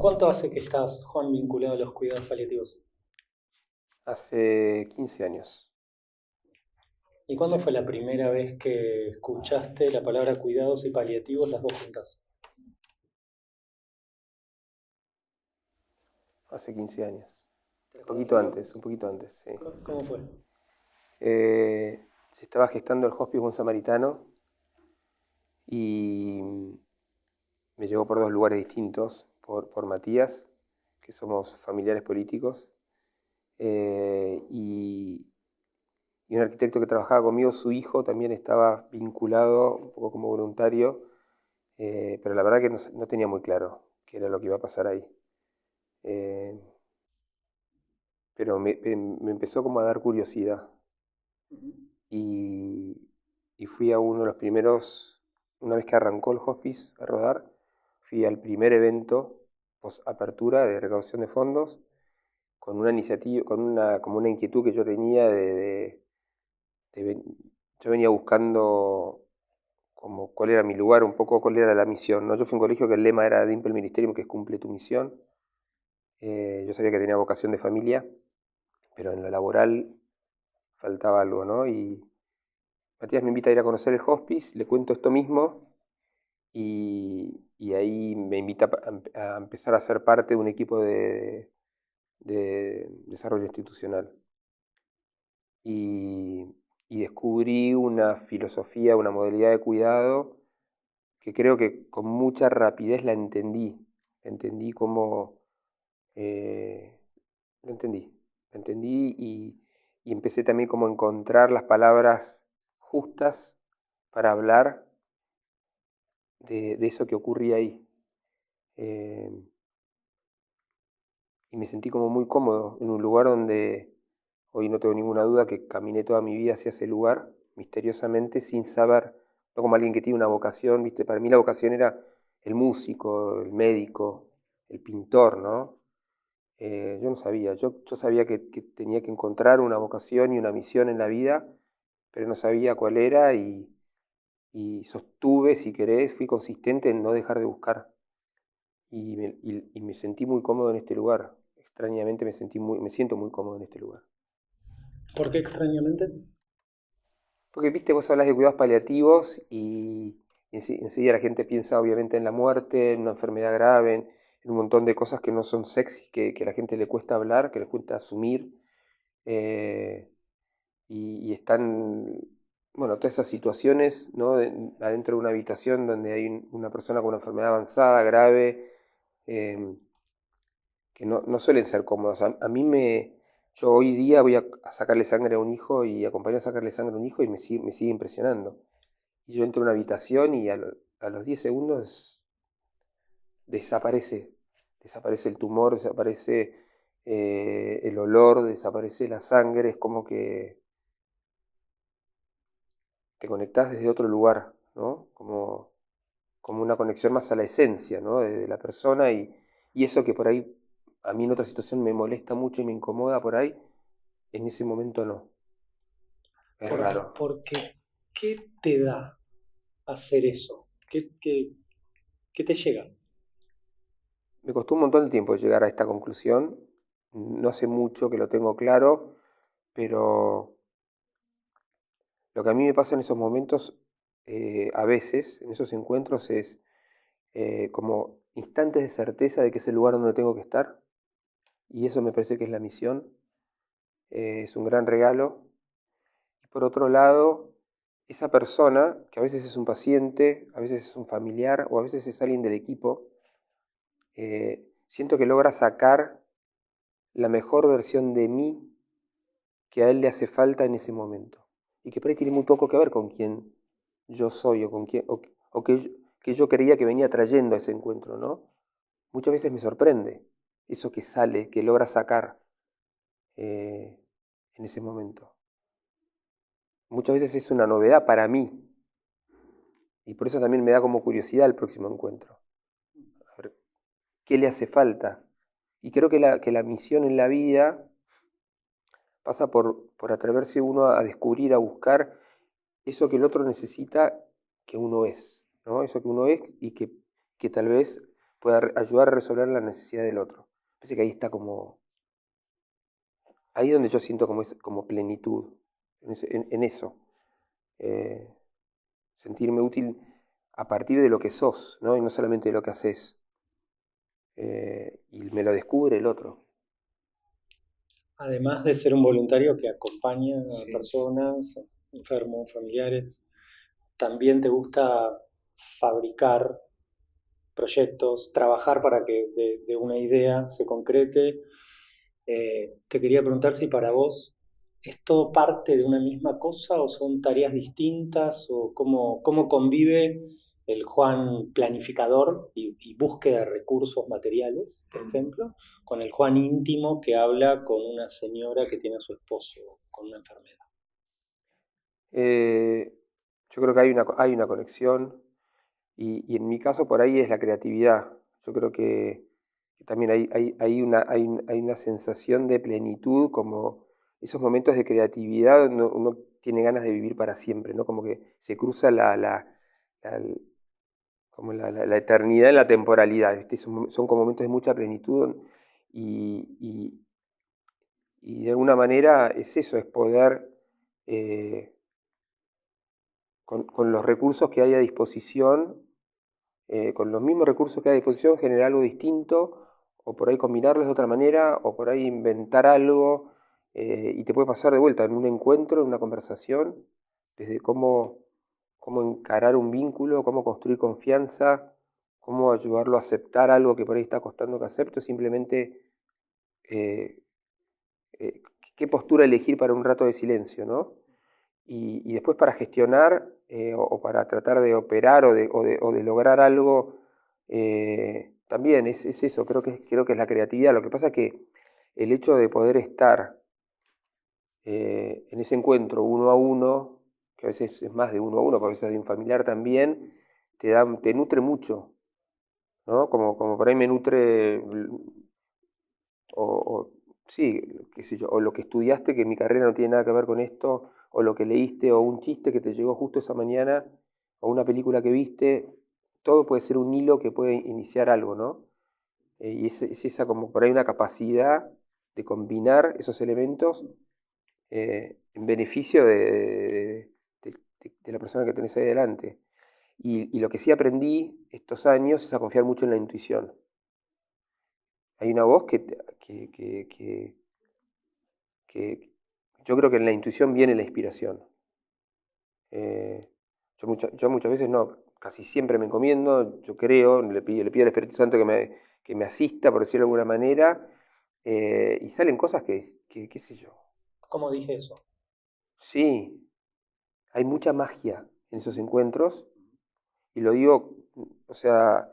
¿Cuánto hace que estás, Juan, vinculado a los cuidados paliativos? Hace 15 años. ¿Y cuándo fue la primera vez que escuchaste la palabra cuidados y paliativos las dos juntas? Hace 15 años. ¿Te acordás Un poquito antes, sí. cómo fue? Se estaba gestando el Hospice Buen Samaritano y me llegó por dos lugares distintos, por Matías, que somos familiares políticos, y un arquitecto que trabajaba conmigo, su hijo también estaba vinculado un poco como voluntario, pero la verdad que no tenía muy claro qué era lo que iba a pasar ahí. Eh, pero me empezó como a dar curiosidad y, y fui a uno de los primeros, una vez que arrancó el hospice a rodar, fui al primer evento post apertura de recaudación de fondos con una iniciativa, como una inquietud que yo tenía de yo venía buscando como cuál era mi lugar, un poco cuál era la misión, ¿no? Yo fui a un colegio que el lema era Dimple Ministerium, que es cumple tu misión. Yo sabía que tenía vocación de familia, pero en lo laboral faltaba algo, ¿no? Y Matías me invita a ir a conocer el hospice, le cuento esto mismo y ahí me invita a empezar a ser parte de un equipo de desarrollo institucional. Y, y descubrí una filosofía, una modalidad de cuidado que creo que con mucha rapidez la entendí como, eh, lo entendí, lo entendí y empecé también como a encontrar las palabras justas para hablar de eso que ocurría ahí. Eh, y me sentí como muy cómodo en un lugar donde hoy no tengo ninguna duda que caminé toda mi vida hacia ese lugar, misteriosamente, sin saber, no como alguien que tiene una vocación, ¿viste? Para mí la vocación era el músico, el médico, el pintor, ¿no? Yo no sabía, yo sabía que tenía que encontrar una vocación y una misión en la vida, pero no sabía cuál era y sostuve, si querés, fui consistente en no dejar de buscar y me sentí muy cómodo en este lugar. Extrañamente me siento muy cómodo en este lugar. ¿Por qué extrañamente? Porque, viste, vos hablas de cuidados paliativos y enseguida la gente piensa obviamente en la muerte, en una enfermedad grave, en un montón de cosas que no son sexy, que a la gente le cuesta hablar, que le cuesta asumir. eh, y están, bueno, todas esas situaciones, ¿no? Adentro de una habitación donde hay una persona con una enfermedad avanzada, grave, eh, que no suelen ser cómodos. A mí yo hoy día voy a sacarle sangre a un hijo y acompaño a sacarle sangre a un hijo y me sigue impresionando. Y yo entro a una habitación y a los 10 segundos desaparece. Desaparece el tumor, desaparece el olor, desaparece la sangre. Es como que te conectás desde otro lugar, ¿no? Como una conexión más a la esencia, ¿no? De la persona y eso que por ahí a mí en otra situación me molesta mucho y me incomoda por ahí, en ese momento no. Es raro. Porque, ¿qué te da hacer eso? ¿Qué te llega? Me costó un montón de tiempo llegar a esta conclusión. No hace mucho que lo tengo claro, pero lo que a mí me pasa en esos momentos, a veces, en esos encuentros, es como instantes de certeza de que es el lugar donde tengo que estar, y eso me parece que es la misión, es un gran regalo. Y por otro lado, esa persona, que a veces es un paciente, a veces es un familiar o a veces es alguien del equipo, siento que logra sacar la mejor versión de mí que a él le hace falta en ese momento. Y que por ahí tiene muy poco que ver con quién yo soy o con quién, o que yo creía que venía trayendo a ese encuentro, ¿no? Muchas veces me sorprende eso que sale, que logra sacar eh, en ese momento. Muchas veces es una novedad para mí y por eso también me da como curiosidad el próximo encuentro. A ver, ¿qué le hace falta? Y creo que la misión en la vida pasa por atreverse uno a descubrir, a buscar eso que el otro necesita que uno es, ¿no? Eso que uno es y que tal vez pueda ayudar a resolver la necesidad del otro. Parece que ahí está ahí es donde yo siento como plenitud, en eso. Sentirme útil a partir de lo que sos, ¿no? Y no solamente de lo que haces. Y me lo descubre el otro. Además de ser un voluntario que acompaña a Sí. personas, enfermos, familiares, también te gusta fabricar proyectos, trabajar para que de una idea se concrete. Te quería preguntar si para vos es todo parte de una misma cosa o son tareas distintas o cómo convive el Juan planificador y búsqueda de recursos materiales, por ejemplo, con el Juan íntimo que habla con una señora que tiene a su esposo con una enfermedad. Yo creo que hay una conexión y en mi caso por ahí es la creatividad. Yo creo que también hay una sensación de plenitud, como esos momentos de creatividad uno tiene ganas de vivir para siempre, ¿no? Como que se cruza como la eternidad en la temporalidad, ¿viste? Son como momentos de mucha plenitud y, y de alguna manera es eso, es poder, con los recursos que hay a disposición, con los mismos recursos que hay a disposición, generar algo distinto, o por ahí combinarlos de otra manera, o por ahí inventar algo, y te puede pasar de vuelta en un encuentro, en una conversación, desde cómo encarar un vínculo, cómo construir confianza, cómo ayudarlo a aceptar algo que por ahí está costando que acepte, o simplemente eh, eh, qué postura elegir para un rato de silencio, ¿no? Y después para gestionar o para tratar de operar o de lograr algo, también es eso, creo que es la creatividad. Lo que pasa es que el hecho de poder estar en ese encuentro uno a uno, que a veces es más de uno a uno, porque a veces hay un familiar también, te nutre mucho, ¿no? Como por ahí me nutre, o sí, qué sé yo, o lo que estudiaste, que mi carrera no tiene nada que ver con esto, o lo que leíste, o un chiste que te llegó justo esa mañana, o una película que viste, todo puede ser un hilo que puede iniciar algo, ¿no? Y es esa como por ahí una capacidad de combinar esos elementos en beneficio de la persona que tenés ahí delante. Y lo que sí aprendí estos años es a confiar mucho en la intuición. Hay una voz que yo creo que en la intuición viene la inspiración. Eh, yo muchas veces no, casi siempre me encomiendo, yo creo, le pido al Espíritu Santo que me asista, por decirlo de alguna manera, y salen cosas qué sé yo. ¿Cómo dije eso? Sí, hay mucha magia en esos encuentros, y lo digo, o sea,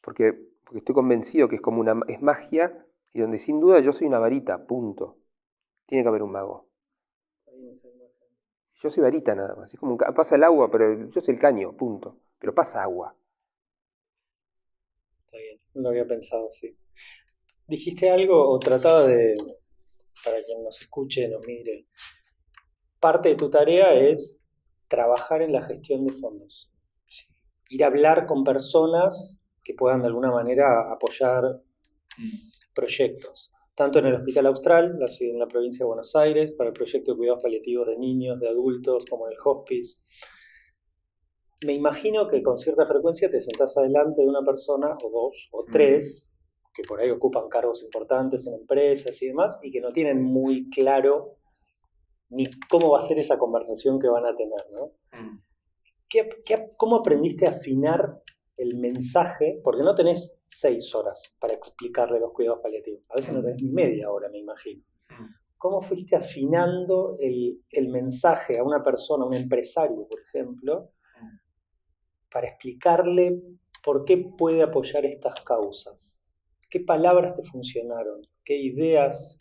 porque estoy convencido que es como es magia, y donde sin duda yo soy una varita, punto. Tiene que haber un mago. Yo soy varita nada más. Es como pasa el agua, pero yo soy el caño, punto. Pero pasa agua. Está bien, no lo había pensado así. Dijiste algo o trataba de, para quien nos escuche, nos mire, parte de tu tarea es trabajar en la gestión de fondos. Ir a hablar con personas que puedan de alguna manera apoyar proyectos, tanto en el Hospital Austral, en la provincia de Buenos Aires, para el proyecto de cuidados paliativos de niños, de adultos, como en el hospice. Me imagino que con cierta frecuencia te sentás adelante de una persona, o dos, o tres, que por ahí ocupan cargos importantes en empresas y demás, y que no tienen muy claro ni cómo va a ser esa conversación que van a tener, ¿no? ¿Cómo aprendiste a afinar el mensaje? Porque no tenés 6 horas para explicarle los cuidados paliativos. A veces no tenés ni media hora, me imagino. ¿Cómo fuiste afinando el mensaje a una persona, a un empresario, por ejemplo, para explicarle por qué puede apoyar estas causas? ¿Qué palabras te funcionaron? ¿Qué ideas?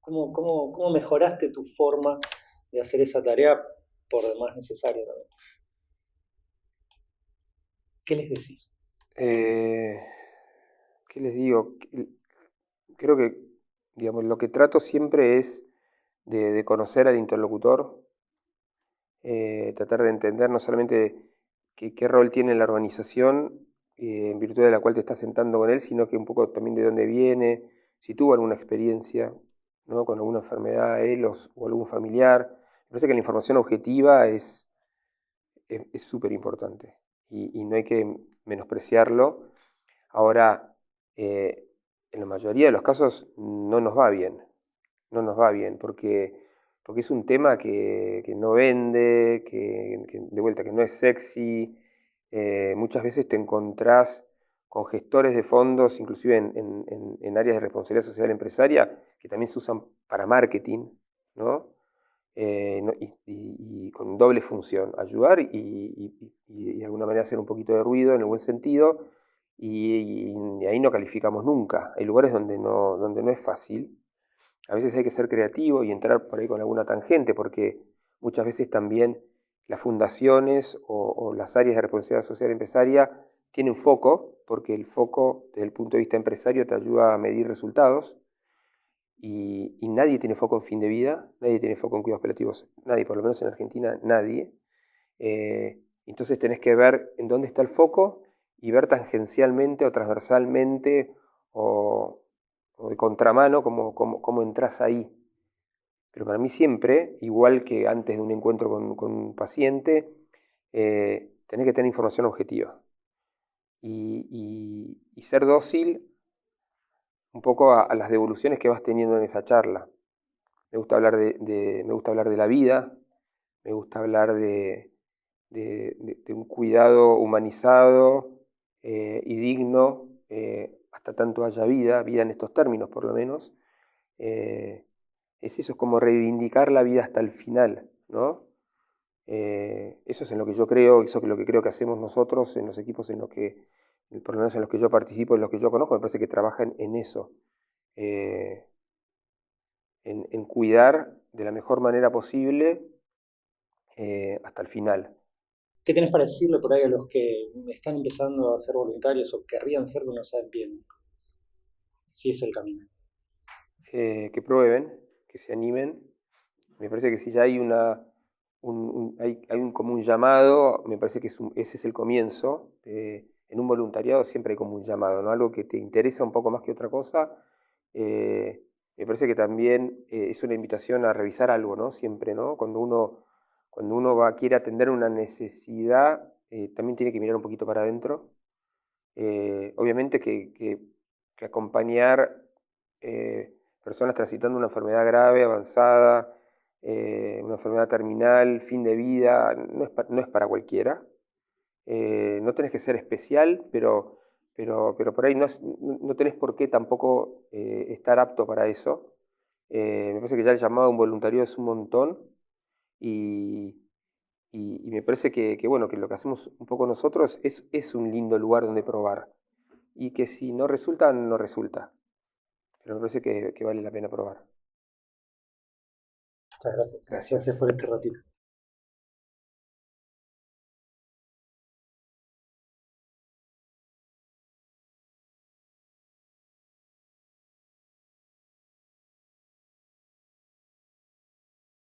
¿Cómo mejoraste tu forma de hacer esa tarea por demás necesaria también? ¿Qué les decís? Eh, ¿Qué les digo? Creo que, digamos, lo que trato siempre es de conocer al interlocutor, tratar de entender no solamente qué rol tiene la organización, en virtud de la cual te estás sentando con él, sino que un poco también de dónde viene, si tuvo alguna experiencia, ¿no?, con alguna enfermedad él o algún familiar. Me parece que la información objetiva es súper importante y no hay que menospreciarlo. Ahora, en la mayoría de los casos no nos va bien, no nos va bien, porque es un tema que no vende, que de vuelta que no es sexy. Muchas veces te encontrás con gestores de fondos, inclusive en áreas de responsabilidad social empresaria, que también se usan para marketing, ¿no? Y con doble función, ayudar y de alguna manera hacer un poquito de ruido en el buen sentido, y ahí no calificamos nunca. Hay lugares donde no es fácil. A veces hay que ser creativo y entrar por ahí con alguna tangente, porque muchas veces también las fundaciones o las áreas de responsabilidad social empresaria tienen foco, porque el foco desde el punto de vista empresario te ayuda a medir resultados, y nadie tiene foco en fin de vida, nadie tiene foco en cuidados paliativos, nadie, por lo menos en Argentina, nadie. Entonces tenés que ver en dónde está el foco y ver tangencialmente o transversalmente o de contramano cómo entras ahí. Pero para mí siempre, igual que antes de un encuentro con un paciente, tenés que tener información objetiva y ser dócil un poco a las devoluciones que vas teniendo en esa charla. Me gusta hablar me gusta hablar de la vida, me gusta hablar de un cuidado humanizado y digno, hasta tanto haya vida en estos términos por lo menos. Es eso, es como reivindicar la vida hasta el final, ¿no? Eso es en lo que yo creo, eso es lo que creo que hacemos nosotros en los equipos en los que, por lo menos en los que yo participo, en los que yo conozco, me parece que trabajan en eso, eh, en cuidar de la mejor manera posible hasta el final. ¿Qué tenés para decirle por ahí a los que están empezando a ser voluntarios o querrían ser, pero no saben bien si es el camino? Que prueben, que se animen. Me parece que si ya hay como un llamado, me parece que ese es el comienzo. En un voluntariado siempre hay como un llamado, ¿no? Algo que te interesa un poco más que otra cosa. Me parece que también es una invitación a revisar algo, ¿no? Siempre, ¿no? Cuando uno quiere atender una necesidad, también tiene que mirar un poquito para adentro. Obviamente que acompañar personas transitando una enfermedad grave, avanzada, una enfermedad terminal, fin de vida, no es para cualquiera. No tenés que ser especial, pero por ahí no tenés por qué tampoco estar apto para eso. Me parece que ya el llamado a un voluntario es un montón y, y me parece bueno, que lo que hacemos un poco nosotros es un lindo lugar donde probar. Y que si no resulta, no resulta. Pero me parece que vale la pena probar. Muchas gracias. Gracias Gracias. por este ratito.